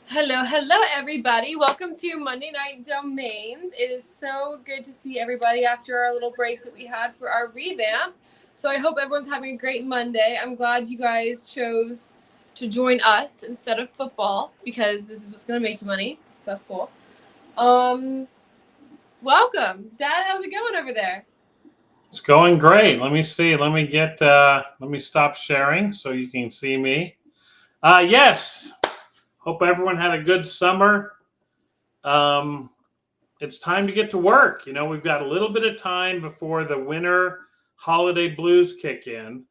Hello, everybody. Welcome to Monday Night Domains. It is so good to see everybody after our little break that we had for our revamp. So I hope everyone's having a great Monday. I'm glad you guys chose to join us instead of football because this is what's going to make you money. So that's cool. Um, Welcome, Dad. How's it going over there? It's going great. Let me see. Let me stop sharing so you can see me. Yes. Hope everyone had a good summer. Um, it's time to get to work. We've got a little bit of time before the winter holiday blues kick in.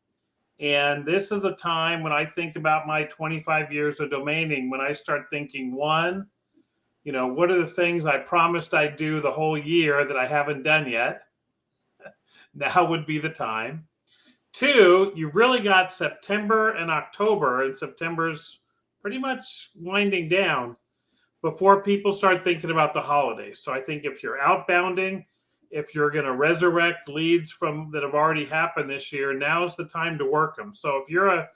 And this is a time when I think about my 25 years of domaining, when I start thinking, one, what are the things I promised I'd do the whole year that I haven't done yet? Now would be the time. Two, you've really got September and October, and September's pretty much winding down before people start thinking about the holidays. So I think if you're outbounding, if you're going to resurrect leads from that have already happened this year, now's the time to work them. So if you're a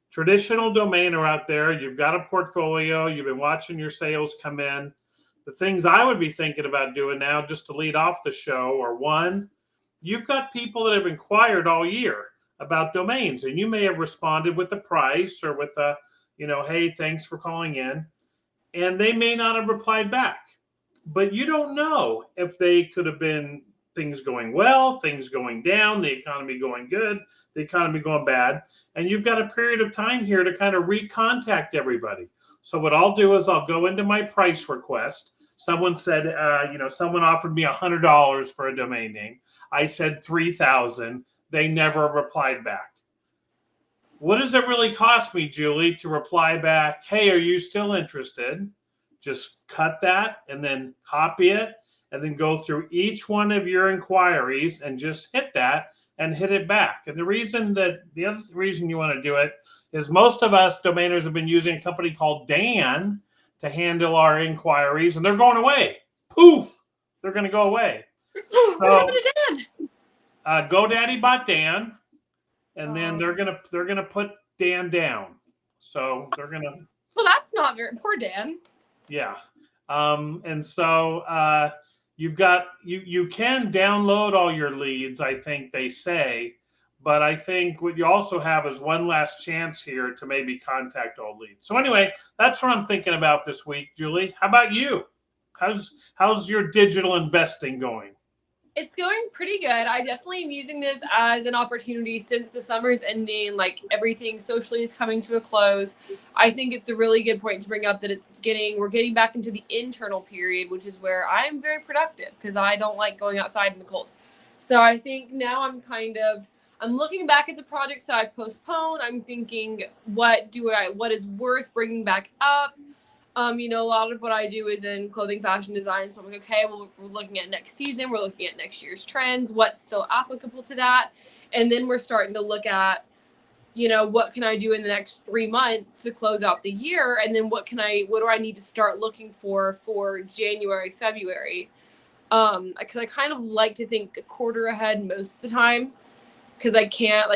traditional domainer out there, you've got a portfolio, you've been watching your sales come in. The things I would be thinking about doing now, just to lead off the show, are one, you've got people that have inquired all year about domains, and you may have responded with the price or with a, hey, thanks for calling in, and they may not have replied back. But you don't know if they could have been things going well, things going down, the economy going good, the economy going bad, and you've got a period of time here to kind of recontact everybody. So what I'll do is I'll go into my price request. Someone said, someone offered me $100 for a domain name. I said 3,000. They never replied back. What does it really cost me, Julie, to reply back, hey, are you still interested? Just cut that and then copy it and then go through each one of your inquiries and just hit that and hit it back. And the other reason you want to do it is most of us domainers have been using a company called Dan to handle our inquiries, and they're going away. Poof, they're going to go away. What happened So to Dan? GoDaddy bought Dan, and then Oh, they're gonna put Dan down. So they're gonna, well, that's not very poor Dan. yeah. And so you can download all your leads, I think they say, but I think what you also have is one last chance here to maybe contact all leads. So anyway, that's what I'm thinking about this week, Julie. How about you? How's your digital investing going? It's going pretty good. I definitely am using this as an opportunity since the summer is ending, like everything socially is coming to a close. I think it's a really good point to bring up that we're getting back into the internal period, which is where I'm very productive because I don't like going outside in the cold. So I think now I'm looking back at the projects that I postponed. I'm thinking what is worth bringing back up. A lot of what I do is in clothing fashion design. So I'm like, okay, well, we're looking at next season, we're looking at next year's trends, what's still applicable to that. And then we're starting to look at, what can I do in the next 3 months to close out the year? And then what do I need to start looking for January, February? Because I kind of like to think a quarter ahead most of the time. Because you can't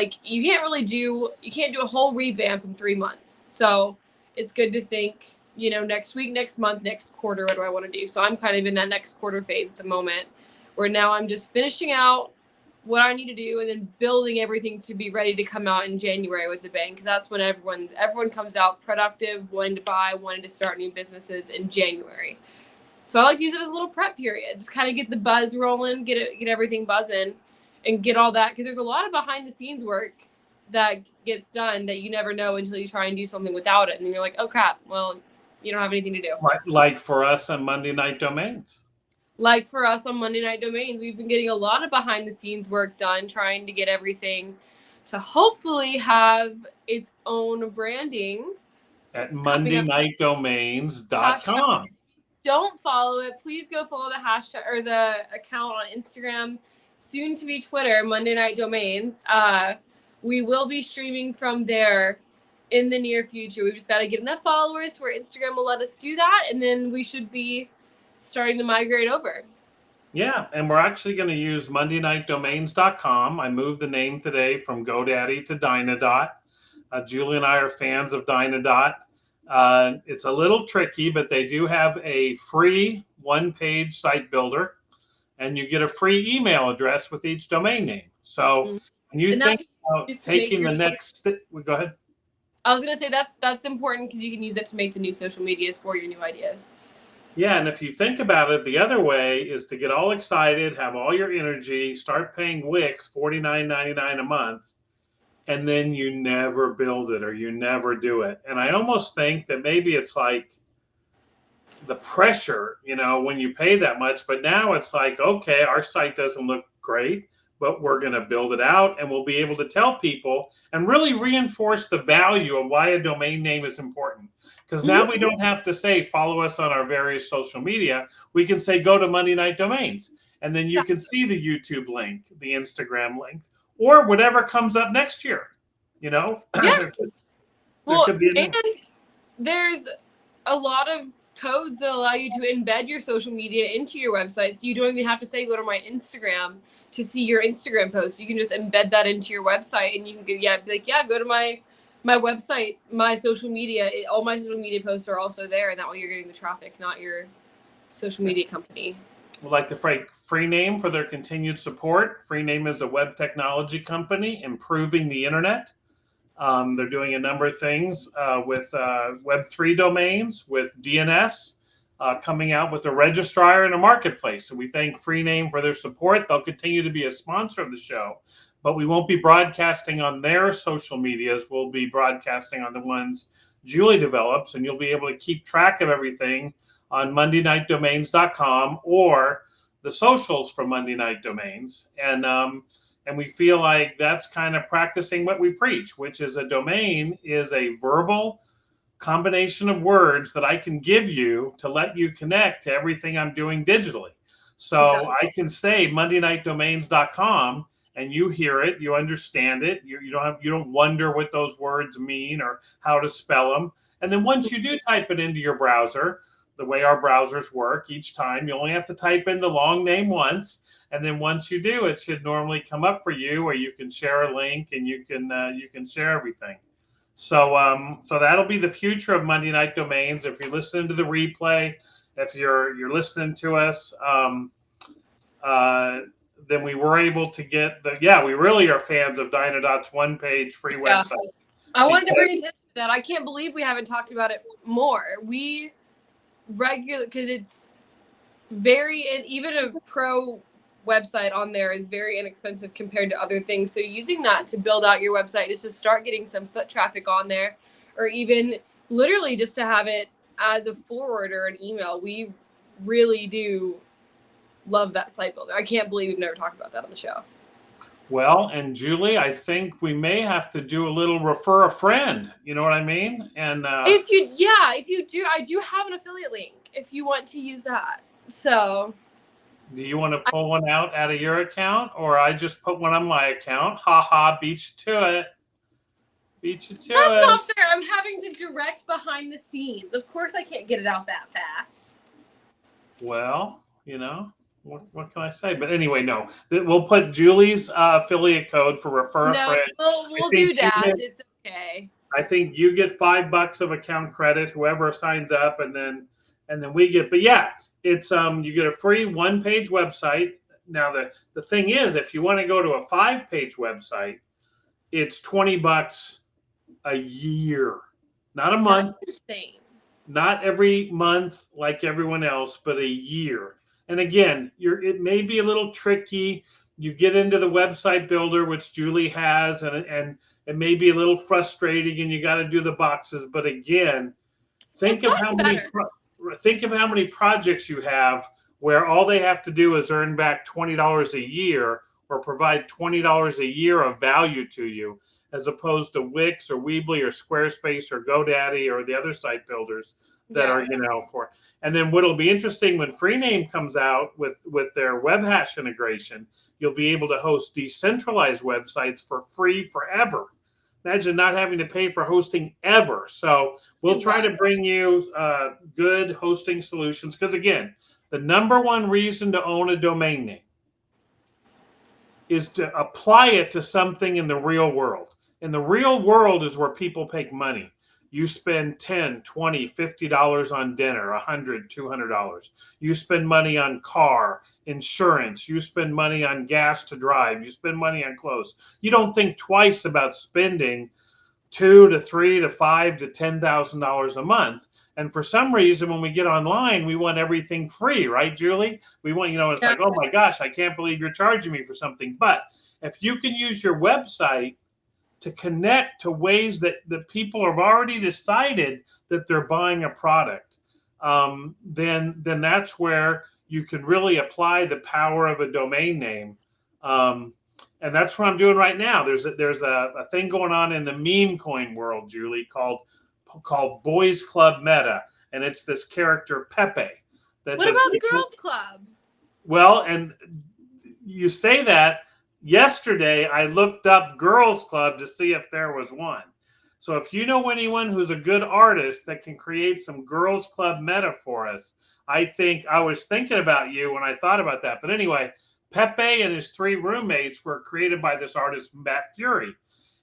do a whole revamp in 3 months. So it's good to think, next week, next month, next quarter, what do I want to do? So I'm kind of in that next quarter phase at the moment where now I'm just finishing out what I need to do and then building everything to be ready to come out in January with the bank. Because that's when everyone comes out productive, wanting to buy, wanting to start new businesses in January. So I like to use it as a little prep period, just kind of get the buzz rolling, get everything buzzing, and get all that, because there's a lot of behind the scenes work that gets done that you never know until you try and do something without it, and then you're like, oh crap, well, you don't have anything to do. Like for us on Monday Night Domains. Like for us on Monday Night Domains, we've been getting a lot of behind the scenes work done, trying to get everything to hopefully have its own branding At coming up. Hashtag, MondayNightDomains.com. don't follow it. Please go follow the hashtag or the account on Instagram, soon to be Twitter, Monday Night Domains. We will be streaming from there in the near future. We've just got to get enough followers to where Instagram will let us do that, and then we should be starting to migrate over. Yeah, and we're actually going to use MondayNightDomains.com. I moved the name today from GoDaddy to Dynadot. Julie and I are fans of Dynadot. It's a little tricky, but they do have a free one-page site builder, and you get a free email address with each domain name. So Mhm. when you And that's think what you about use to make taking your. the next step, go ahead. I was gonna say that's important because you can use it to make the new social medias for your new ideas. Yeah, and if you think about it, the other way is to get all excited, have all your energy, start paying Wix $49.99 a month, and then you never build it or you never do it. And I almost think that maybe it's like the pressure, when you pay that much. But now it's like, okay, our site doesn't look great, but we're going to build it out and we'll be able to tell people and really reinforce the value of why a domain name is important. Because now we don't have to say, follow us on our various social media. We can say, go to Monday Night Domains. And then you can see the YouTube link, the Instagram link, or whatever comes up next year. Yeah. There Well, could be and there's a lot of codes that allow you to embed your social media into your website. So you don't even have to say, go to my Instagram to see your Instagram posts. You can just embed that into your website and you can be like, go to my website, my social media. All my social media posts are also there. And that way you're getting the traffic, not your social media company. Would like to thank Freename for their continued support. Freename is a web technology company improving the internet. They're doing a number of things with Web3 domains, with DNS, coming out with a registrar and a marketplace. So we thank Freename for their support. They'll continue to be a sponsor of the show, but we won't be broadcasting on their social medias. We'll be broadcasting on the ones Julie develops, and you'll be able to keep track of everything on MondayNightDomains.com or the socials for Monday Night Domains. And we feel like that's kind of practicing what we preach, which is a domain is a verbal combination of words that I can give you to let you connect to everything I'm doing digitally. So Exactly. I can say MondayNightDomains.com and you hear it, you understand it, you don't wonder what those words mean or how to spell them. And then once you do type it into your browser, the way our browsers work, each time you only have to type in the long name once, and then once you do, it should normally come up for you, or you can share a link and you can share everything. So that'll be the future of Monday Night Domains. If you're listening to the replay, if you're listening to us, then we were able to get we really are fans of Dynadot's one-page free website. I wanted to bring attention to that. I can't believe we haven't talked about it more. We because it's very, and even a pro website on there is very inexpensive compared to other things. So using that to build out your website is to start getting some foot traffic on there, or even literally just to have it as a forward or an email. We really do love that site builder. I can't believe we've never talked about that on the show. Well, and Julie, I think we may have to do a little refer a friend. You know what I mean? And if you do, I do have an affiliate link if you want to use that. So do you want to pull one out of your account, or I just put one on my account? Ha ha, beat you to it. Beat you to that's it. not fair. I'm having to direct behind the scenes. Of course I can't get it out that fast. Well, what can I say? But anyway, no. We'll put Julie's affiliate code for refer a friend. We'll do that. It's okay. I think you get $5 of account credit, whoever signs up, and then we get. But yeah, it's you get a free one-page website. Now the thing is, if you want to go to a 5-page website, it's $20 a year, not a month. That's insane. Not every month like everyone else, but a year. And again, it may be a little tricky. You get into the website builder, which Julie has, and it may be a little frustrating, and you got to do the boxes. But again, think of how many projects you have where all they have to do is earn back $20 a year or provide $20 a year of value to you, as opposed to Wix or Weebly or Squarespace or GoDaddy or the other site builders that are, for. And then what'll be interesting when Freename comes out with their web hash integration, you'll be able to host decentralized websites for free forever. Imagine not having to pay for hosting ever. So we'll try to bring you good hosting solutions. Because again, the number one reason to own a domain name is to apply it to something in the real world. And the real world is where people make money. You spend $10, $20, $50 on dinner, $100, $200. You spend money on car, insurance. You spend money on gas to drive. You spend money on clothes. You don't think twice about spending two to three to five to $10,000 a month. And for some reason, when we get online, we want everything free, right, Julie? We want, it's Yeah. like, oh my gosh, I can't believe you're charging me for something. But if you can use your website to connect to ways that the people have already decided that they're buying a product, then that's where you can really apply the power of a domain name. And that's what I'm doing right now. There's a thing going on in the meme coin world, Julie, called Boys Club Meta, and it's this character Pepe. What about the Girls Club? Well, and you say that. Yesterday, I looked up Girls Club to see if there was one. So if you know anyone who's a good artist that can create some Girls Club meta for us, I was thinking about you when I thought about that. But anyway, Pepe and his three roommates were created by this artist, Matt Fury.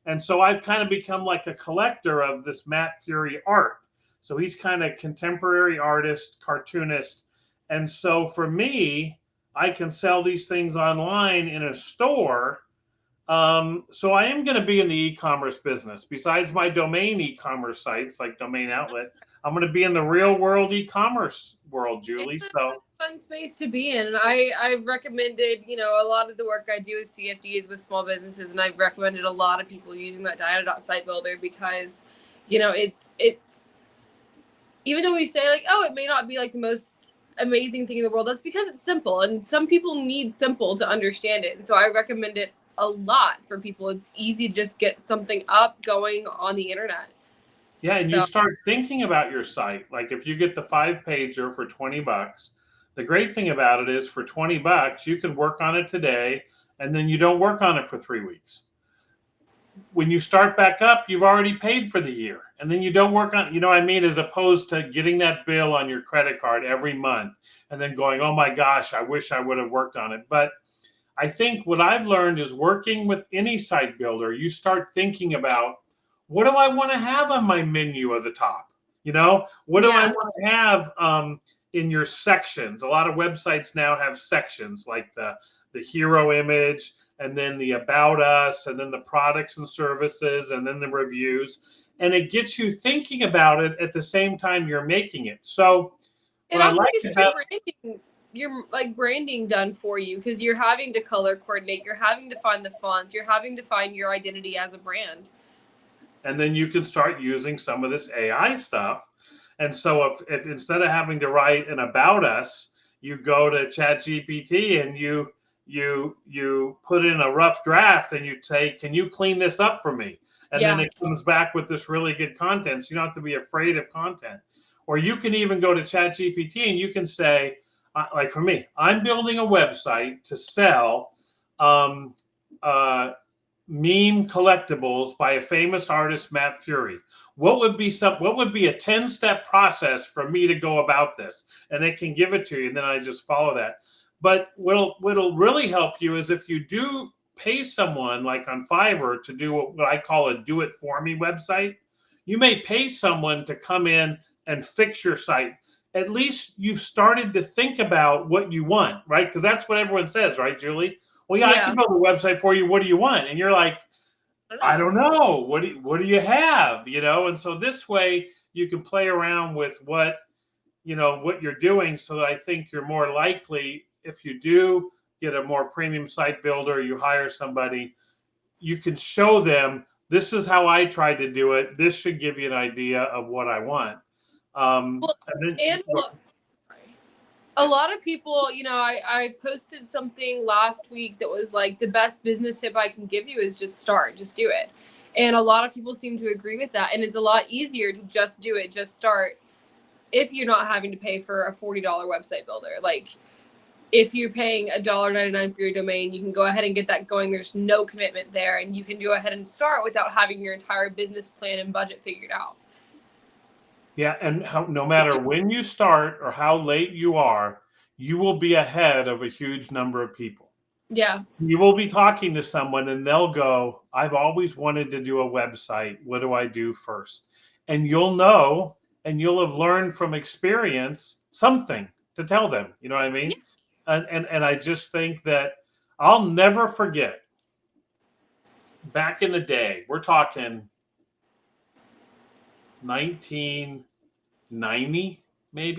And so I've kind of become like a collector of this Matt Fury art. So he's kind of contemporary artist, cartoonist. And so for me, I can sell these things online in a store. So I am going to be in the e-commerce business. Besides my domain e-commerce sites like Domain Outlet, I'm going to be in the real world e-commerce world, Julie. It's So a fun space to be in. And I've recommended, a lot of the work I do with CFD is with small businesses, and I've recommended a lot of people using that Diana.site builder because, it's even though we say like, oh, it may not be like the most amazing thing in the world, that's because it's simple, and some people need simple to understand it. And so I recommend it a lot for people. It's easy to just get something up going on the internet. yeah, and you start thinking about your site. Like if you get the 5-pager for $20, the great thing about it is for $20, you can work on it today, and then you don't work on it for 3 weeks. When you start back up, you've already paid for the year, and then you don't work on, what I mean, as opposed to getting that bill on your credit card every month and then going, oh my gosh, I wish I would have worked on it. But I think what I've learned is working with any site builder, you start thinking about, what do I want to have on my menu at the top? What do I want to have in your sections? A lot of websites now have sections like the hero image, and then the about us, and then the products and services, and then the reviews. And it gets you thinking about it at the same time you're making it. So it also gets your branding done for you, because you're having to color coordinate, you're having to find the fonts, you're having to find your identity as a brand. And then you can start using some of this AI stuff. And so if instead of having to write an about us, you go to ChatGPT and you put in a rough draft and you say, can you clean this up for me? And then it comes back with this really good content. So you don't have to be afraid of content. Or you can even go to ChatGPT and you can say, like for me, I'm building a website to sell meme collectibles by a famous artist, Matt Fury. What would be a 10-step process for me to go about this? And it can give it to you, and then I just follow that. But what'll really help you is if you do pay someone like on Fiverr to do what I call a do it for me website. You may pay someone to come in and fix your site. At least you've started to think about what you want, right? Because that's what everyone says, right, Julie? Well, yeah, I can build a website for you. What do you want? And you're like, I don't know. What do you have? And so this way you can play around with what you're doing. So that I think you're more likely, if you do get a more premium site builder, you hire somebody, you can show them, this is how I tried to do it. This should give you an idea of what I want. A lot of people, I posted something last week that was like, the best business tip I can give you is just start, just do it. And a lot of people seem to agree with that. And it's a lot easier to just do it, just start, if you're not having to pay for a $40 website builder. Like if you're paying $1.99 for your domain, you can go ahead and get that going. There's no commitment there, and you can go ahead and start without having your entire business plan and budget figured out. Yeah, and no matter when you start or how late you are, you will be ahead of a huge number of people. Yeah. You will be talking to someone and they'll go, I've always wanted to do a website. What do I do first? and you'll know, and you'll have learned from experience something to tell them. You know what I Yeah. mean? And I just think that I'll never forget back in the day. We're talking 1990,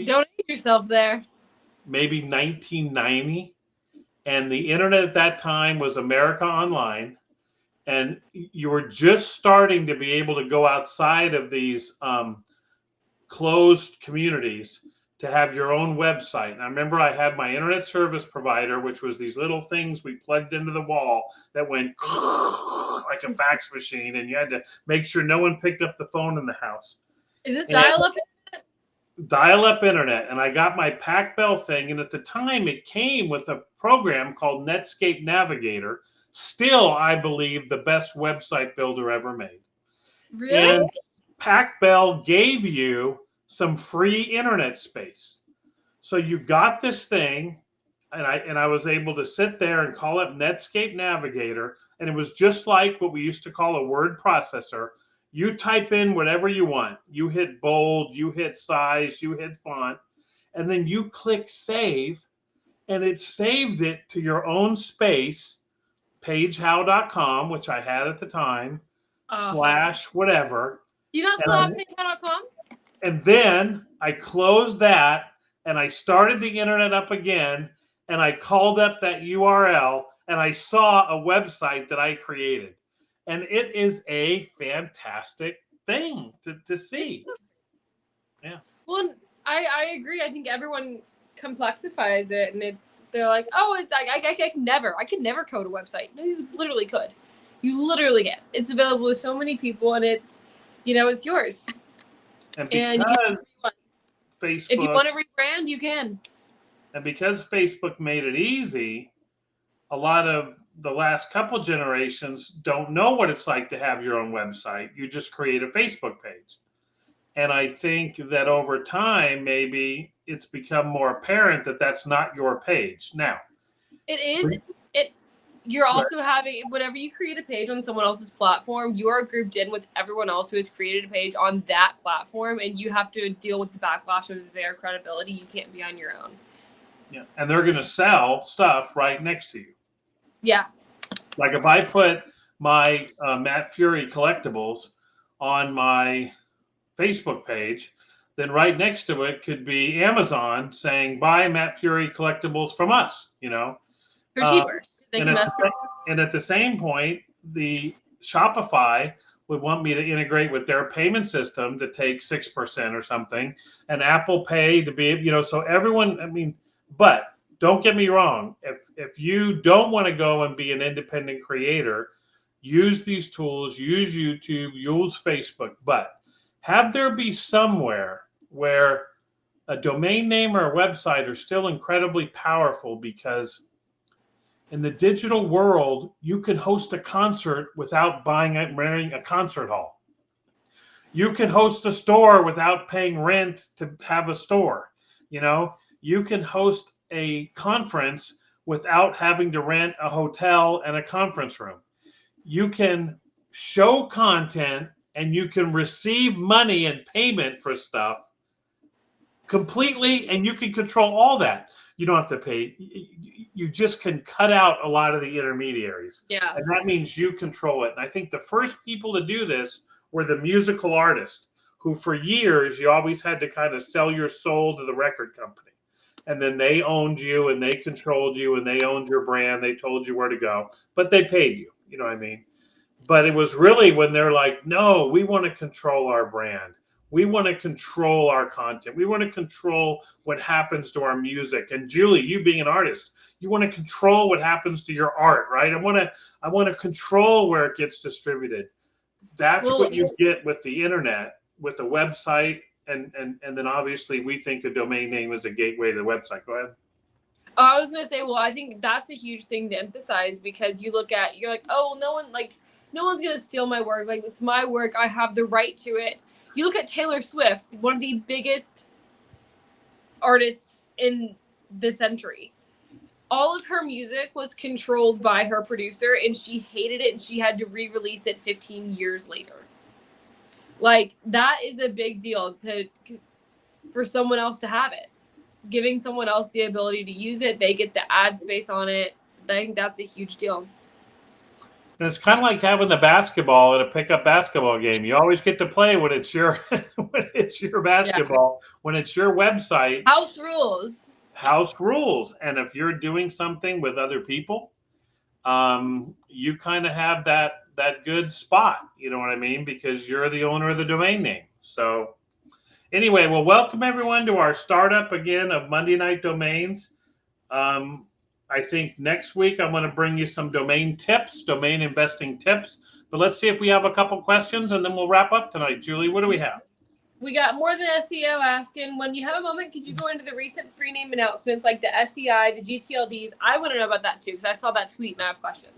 Don't age yourself there. maybe 1990, and the internet at that time was America Online, and you were just starting to be able to go outside of these closed communities to have your own website. And I remember I had my internet service provider, which was these little things we plugged into the wall that went like a fax machine, and you had to make sure no one picked up the phone in the house. Is this And dial-up? dial-up internet, and I got my Pac Bell thing, and at the time it came with a program called Netscape Navigator, still I believe the best website builder ever made. Really? And Pac Bell gave you some free internet space. So you got this thing, and I was able to sit there and call it Netscape Navigator, and it was just like what we used to call a word processor. You type in whatever you want. You hit bold, you hit size, you hit font, and then you click save, and it saved it to your own space, pagehow.com, which I had at the time, slash whatever. Do you not still have pagehow.com? And then I closed that, and I started the internet up again, and I called up that URL, and I saw a website that I created. And it is a fantastic thing to see. Yeah. Well, I agree. I think everyone complexifies it, and they're like, oh, it's I could never code a website. No, you literally could. You literally can. It's available to so many people, and it's yours. And because Facebook, if you want to rebrand, you can. And because Facebook made it easy, a lot of the last couple generations don't know what it's like to have your own website. You just create a Facebook page. And I think that over time, maybe it's become more apparent that that's not your page. Now, it is. You're also having, whenever you create a page on someone else's platform, you are grouped in with everyone else who has created a page on that platform, and you have to deal with the backlash of their credibility. You can't be on your own. Yeah, and they're going to sell stuff right next to you. Yeah. Like if I put my Matt Fury collectibles on my Facebook page, then right next to it could be Amazon saying, buy Matt Fury collectibles from us, For cheaper. And at the same point, the Shopify would want me to integrate with their payment system to take 6% or something, and Apple Pay to be, so everyone, but don't get me wrong. If you don't want to go and be an independent creator, use these tools, use YouTube, use Facebook, but have there be somewhere where a domain name or a website are still incredibly powerful, because in the digital world, you can host a concert without renting a concert hall. You can host a store without paying rent to have a store. You can host a conference without having to rent a hotel and a conference room. You can show content, and you can receive money and payment for stuff completely, and you can control all that. You don't have to pay. You just can cut out a lot of the intermediaries. Yeah. And that means you control it. And I think the first people to do this were the musical artists, who for years you always had to kind of sell your soul to the record company. And then they owned you, and they controlled you, and they owned your brand. They told you where to go, but they paid you. You know what I mean? But it was really when they're like, no, we want to control our brand. We want to control our content. We want to control what happens to our music. And Julie, you being an artist, you want to control what happens to your art, right? I want to control where it gets distributed. That's what you get with the internet, with the website, and then obviously we think a domain name is a gateway to the website. Go ahead. Oh, I was gonna say, well, I think that's a huge thing to emphasize, because you're like, oh, no one's gonna steal my work. Like, it's my work. I have the right to it. You look at Taylor Swift, one of the biggest artists in the century. All of her music was controlled by her producer, and she hated it, and she had to re-release it 15 years later. Like that is a big deal for someone else to have it. Giving someone else the ability to use it, they get the ad space on it. I think that's a huge deal. And it's kind of like having the basketball at a pickup basketball game. You always get to play when it's your when it's your basketball, when it's your website. House rules. House rules. And if you're doing something with other people, you kind of have that good spot. You know what I mean? Because you're the owner of the domain name. So anyway, well, welcome everyone to our startup again of Monday Night Domains. I think next week I'm going to bring you some domain tips, domain investing tips. But let's see if we have a couple questions and then we'll wrap up tonight. Julie, what do we have? We got more than SEO asking, when you have a moment, could you go into the recent Freename announcements like the SEI, the GTLDs? I want to know about that too because I saw that tweet and I have questions.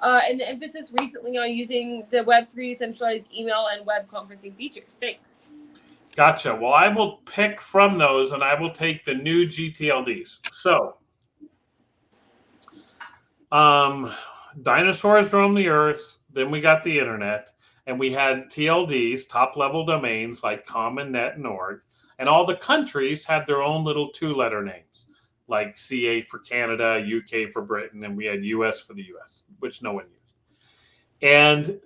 And the emphasis recently on using the Web3 decentralized email and web conferencing features. Thanks. Gotcha. Well, I will pick from those and I will take the new GTLDs. So, dinosaurs roamed the earth, then we got the internet, and we had TLDs, top-level domains like com and net and org, and all the countries had their own little two-letter names, like CA for Canada, UK for Britain, and we had US for the US, which no one used. And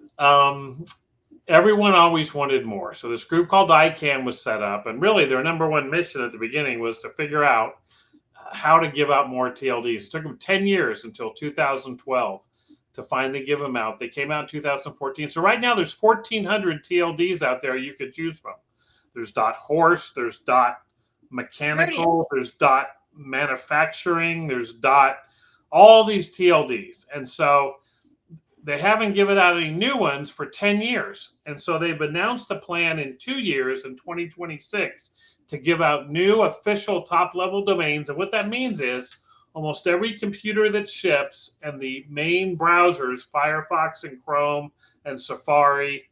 everyone always wanted more. So this group called ICANN was set up, and really their number one mission at the beginning was to figure out how to give out more TLDs. It took them 10 years until 2012 to finally give them out. They came out in 2014. So right now there's 1,400 TLDs out there you could choose from. There's .horse, there's .mechanical, there's .manufacturing, there's all these TLDs. And so they haven't given out any new ones for 10 years. And so they've announced a plan in 2 years, in 2026, to give out new official top-level domains. And what that means is almost every computer that ships and the main browsers, Firefox and Chrome and Safari,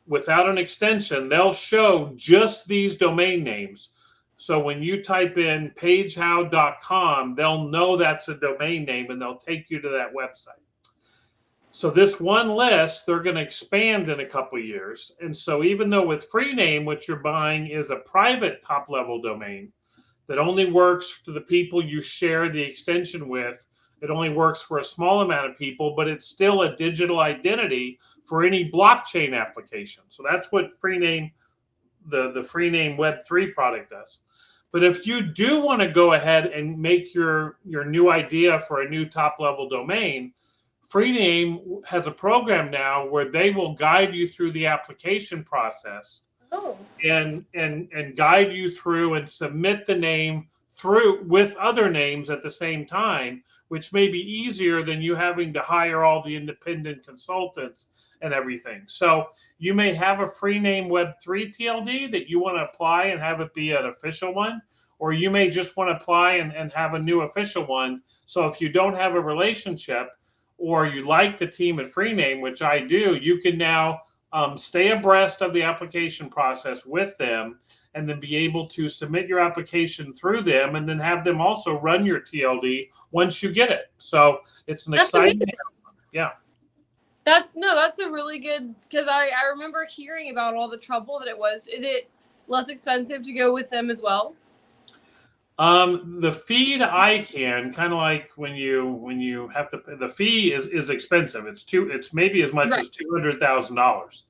without an extension, they'll show just these domain names. So when you type in pagehow.com, they'll know that's a domain name and they'll take you to that website. So this one list, they're going to expand in a couple of years. And so even though with Freename, what you're buying is a private top-level domain that only works to the people you share the extension with, it only works for a small amount of people, but it's still a digital identity for any blockchain application. So that's what Freename, the Freename Web3 product does. But if you do want to go ahead and make your new idea for a new top-level domain, Freename has a program now where they will guide you through the application process and guide you through and submit the name through with other names at the same time, which may be easier than you having to hire all the independent consultants and everything. So you may have a Freename Web3 TLD that you want to apply and have it be an official one, or you may just want to apply and have a new official one. So if you don't have a relationship, or you like the team at Freename, which I do, you can now stay abreast of the application process with them and then be able to submit your application through them and then have them also run your TLD once you get it. So it's an exciting, yeah. That's a really good, because I remember hearing about all the trouble that it was. Is it less expensive to go with them as well? The fee to ICANN, kind of like when you have to, the fee is expensive. It's maybe as much as $200,000.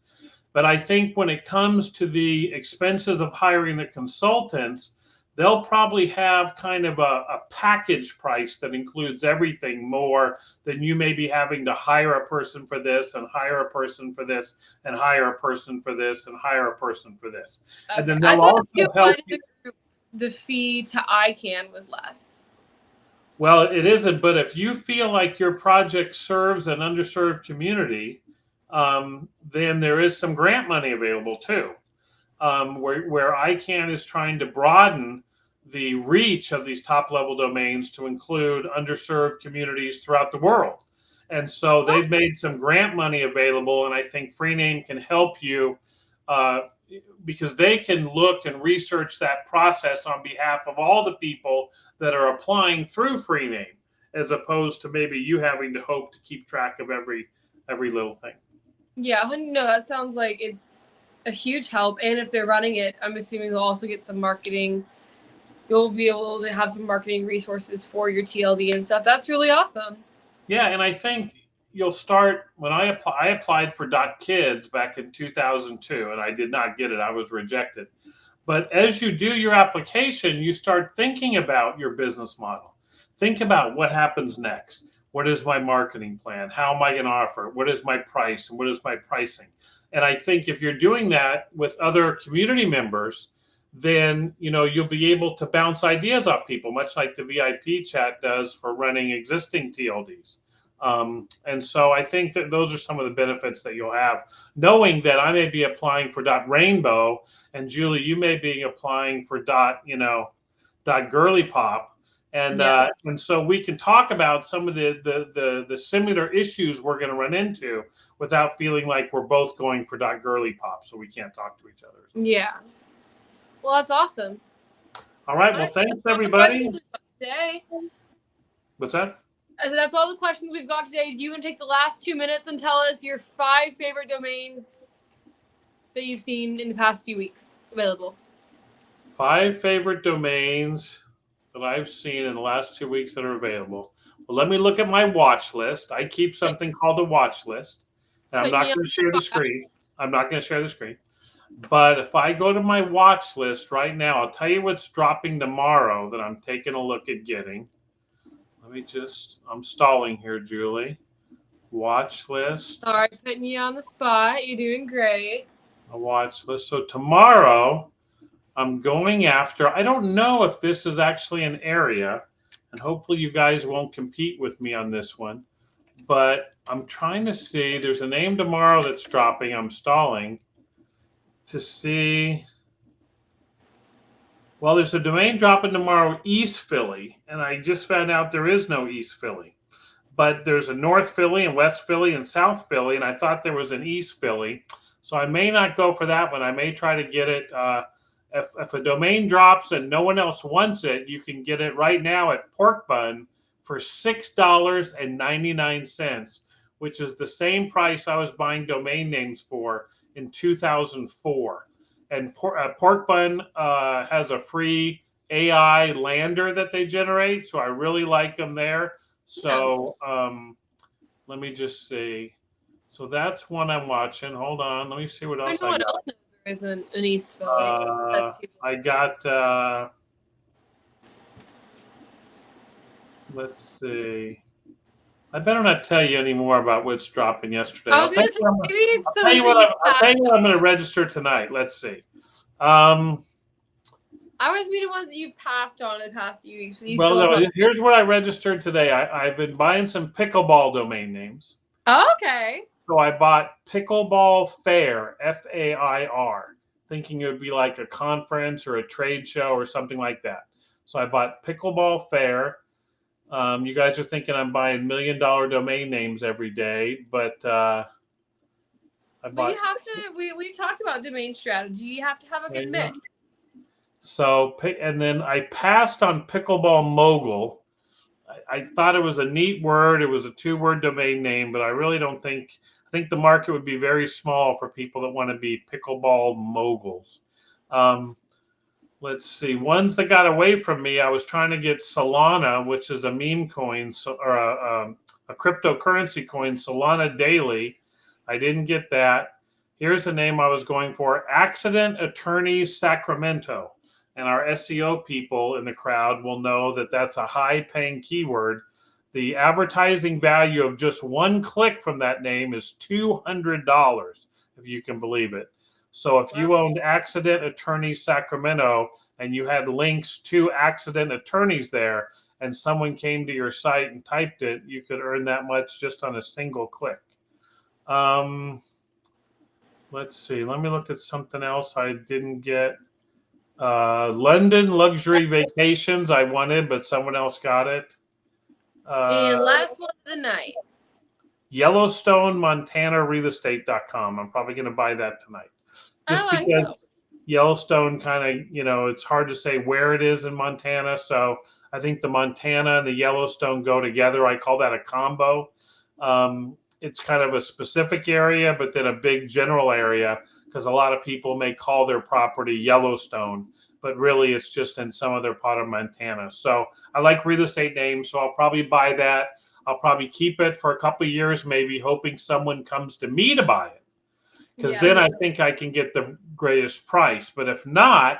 But I think when it comes to the expenses of hiring the consultants, they'll probably have kind of a package price that includes everything more than you may be having to hire a person for this and hire a person for this and hire a person for this and hire a person for this. Okay. And then they'll also help you. The fee to ICANN was less. Well, it isn't, but if you feel like your project serves an underserved community, then there is some grant money available too, where ICANN is trying to broaden the reach of these top-level domains to include underserved communities throughout the world. And so they've made some grant money available, and I think Freename can help you because they can look and research that process on behalf of all the people that are applying through Freename, as opposed to maybe you having to hope to keep track of every little thing. Yeah, no, that sounds like it's a huge help. And if they're running it, I'm assuming they'll also get some marketing. You'll be able to have some marketing resources for your TLD and stuff. That's really awesome. Yeah, and I think you'll start when I applied for .kids back in 2002, and I did not get it. I was rejected. But as you do your application, you start thinking about your business model. Think about what happens next. What is my marketing plan? How am I going to offer? What is my price? And what is my pricing? And I think if you're doing that with other community members, then you'll be able to bounce ideas off people, much like the VIP chat does for running existing TLDs. And so I think that those are some of the benefits that you'll have, knowing that I may be applying for .rainbow, and Julie, you may be applying for .girly pop, and so we can talk about some of the similar issues we're going to run into without feeling like we're both going for .girly pop, so we can't talk to each other. Yeah. Well, that's awesome. All right. Well, thanks everybody. Today. What's that? That's all the questions we've got today. Do you want to take the last 2 minutes and tell us your 5 favorite domains that you've seen in the past few weeks available? 5 favorite domains that I've seen in the last 2 weeks that are available. Well, let me look at my watch list. I keep something called a watch list, and I'm not going to share the screen. I'm not going to share the screen. But if I go to my watch list right now, I'll tell you what's dropping tomorrow that I'm taking a look at getting. I'm stalling here, Julie. Watch list. Sorry, putting you on the spot. You're doing great. A watch list. So tomorrow, I'm going after, I don't know if this is actually an area, and hopefully you guys won't compete with me on this one, but I'm trying to see, there's a name tomorrow that's dropping. I'm stalling to see. Well, there's a domain dropping tomorrow, East Philly, and I just found out there is no East Philly. But there's a North Philly and West Philly and South Philly, and I thought there was an East Philly. So I may not go for that one. I may try to get it. If a domain drops and no one else wants it, you can get it right now at Pork Bun for $6.99, which is the same price I was buying domain names for in 2004. And Pork Bun has a free AI lander that they generate, so I really like them there. So let me just see. So that's one I'm watching. Hold on, let me see what else I got. Else knows there isn't an East Philly. I got. Let's see. I better not tell you any more about what's dropping yesterday. I was going to say, maybe it's I'll tell you what I'm going to register tonight. Let's see. I always be the ones that you've passed on in the past few weeks. Well, no, here's what I registered today. I've been buying some pickleball domain names. Oh, okay. So I bought Pickleball Fair, Fair, thinking it would be like a conference or a trade show or something like that. So I bought Pickleball Fair. You guys are thinking I'm buying $1 million domain names every day, but you have to. We talked about domain strategy. You have to have a good mix. So, and then I passed on Pickleball Mogul. I thought it was a neat word. It was a 2-word domain name, but I really don't think. I think the market would be very small for people that want to be pickleball moguls. Let's see. Ones that got away from me, I was trying to get Solana, which is a meme coin, or a cryptocurrency coin, Solana Daily. I didn't get that. Here's the name I was going for, Accident Attorneys Sacramento. And our SEO people in the crowd will know that that's a high-paying keyword. The advertising value of just one click from that name is $200, if you can believe it. So if you owned Accident Attorneys Sacramento and you had links to accident attorneys there, and someone came to your site and typed it, you could earn that much just on a single click. Let's see. Let me look at something else I didn't get. London Luxury Vacations I wanted, but someone else got it. And last one of the night. Yellowstone, Montana, realestate.com. I'm probably going to buy that tonight. Just because Yellowstone kind of, it's hard to say where it is in Montana. So I think the Montana and the Yellowstone go together. I call that a combo. it's kind of a specific area, but then a big general area, because a lot of people may call their property Yellowstone, but really it's just in some other part of Montana. So I like real estate names, so I'll probably buy that. I'll probably keep it for a couple of years, maybe hoping someone comes to me to buy it, because then I think I can get the greatest price. But if not,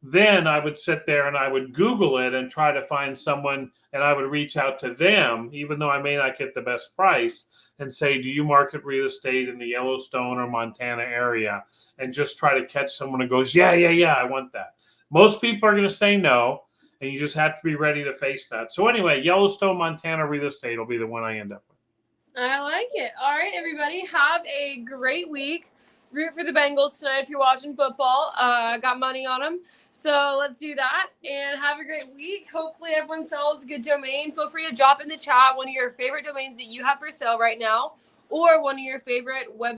then I would sit there and I would Google it and try to find someone, and I would reach out to them, even though I may not get the best price, and say, do you market real estate in the Yellowstone or Montana area? And just try to catch someone who goes, yeah, I want that. Most people are going to say no, and you just have to be ready to face that. So anyway, Yellowstone, Montana real estate will be the one I end up with. I like it. All right, everybody, have a great week. Root for the Bengals tonight if you're watching football. Got money on them. So let's do that and have a great week. Hopefully everyone sells a good domain. Feel free to drop in the chat one of your favorite domains that you have for sale right now, or one of your favorite web